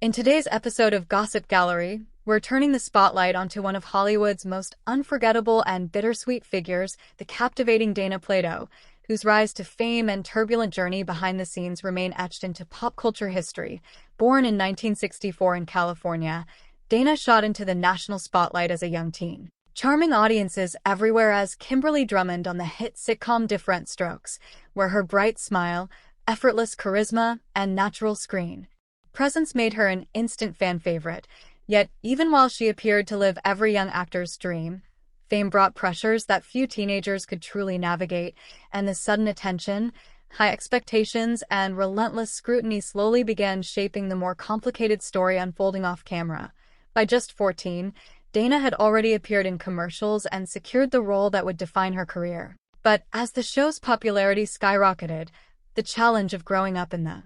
In today's episode of Gossip Gallery, we're turning the spotlight onto one of Hollywood's most unforgettable and bittersweet figures, the captivating Dana Plato, whose rise to fame and turbulent journey behind the scenes remain etched into pop culture history. Born in 1964 in California, Dana shot into the national spotlight as a young teen, charming audiences everywhere as Kimberly Drummond on the hit sitcom Diff'rent Strokes, where her bright smile, effortless charisma, and natural screen presence made her an instant fan favorite. Yet, even while she appeared to live every young actor's dream, fame brought pressures that few teenagers could truly navigate, and the sudden attention, high expectations, and relentless scrutiny slowly began shaping the more complicated story unfolding off camera. By just 14, Dana had already appeared in commercials and secured the role that would define her career. But as the show's popularity skyrocketed, the challenge of growing up in the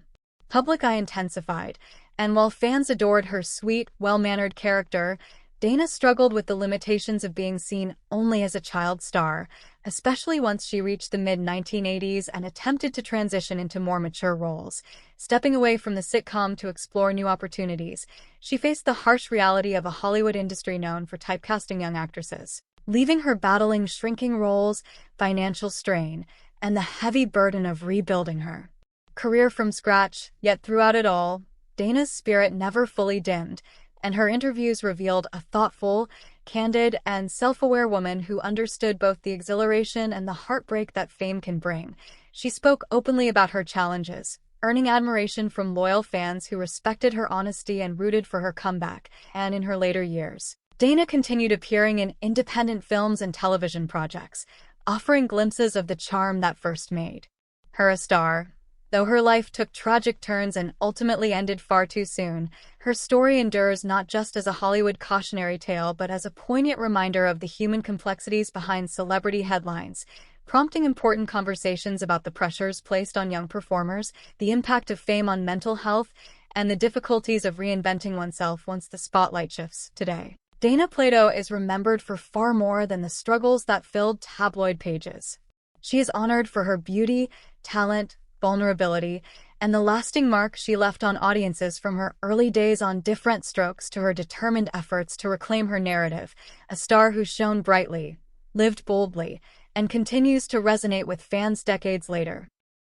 public eye intensified, and while fans adored her sweet, well-mannered character, Dana struggled with the limitations of being seen only as a child star, especially once she reached the mid-1980s and attempted to transition into more mature roles. Stepping away from the sitcom to explore new opportunities, she faced the harsh reality of a Hollywood industry known for typecasting young actresses, leaving her battling shrinking roles, financial strain, and the heavy burden of rebuilding her career from scratch. Yet throughout it all, Dana's spirit never fully dimmed, and her interviews revealed a thoughtful, candid, and self-aware woman who understood both the exhilaration and the heartbreak that fame can bring. She spoke openly about her challenges, earning admiration from loyal fans who respected her honesty and rooted for her comeback. And in her later years, Dana continued appearing in independent films and television projects, offering glimpses of the charm that first made her a star. Though her life took tragic turns and ultimately ended far too soon, her story endures not just as a Hollywood cautionary tale but as a poignant reminder of the human complexities behind celebrity headlines, prompting important conversations about the pressures placed on young performers, the impact of fame on mental health, and the difficulties of reinventing oneself once the spotlight shifts. Today, Dana Plato is remembered for far more than the struggles that filled tabloid pages. She is honored for her beauty, talent, vulnerability, and the lasting mark she left on audiences from her early days on Diff'rent Strokes to her determined efforts to reclaim her narrative, a star who shone brightly, lived boldly, and continues to resonate with fans decades later.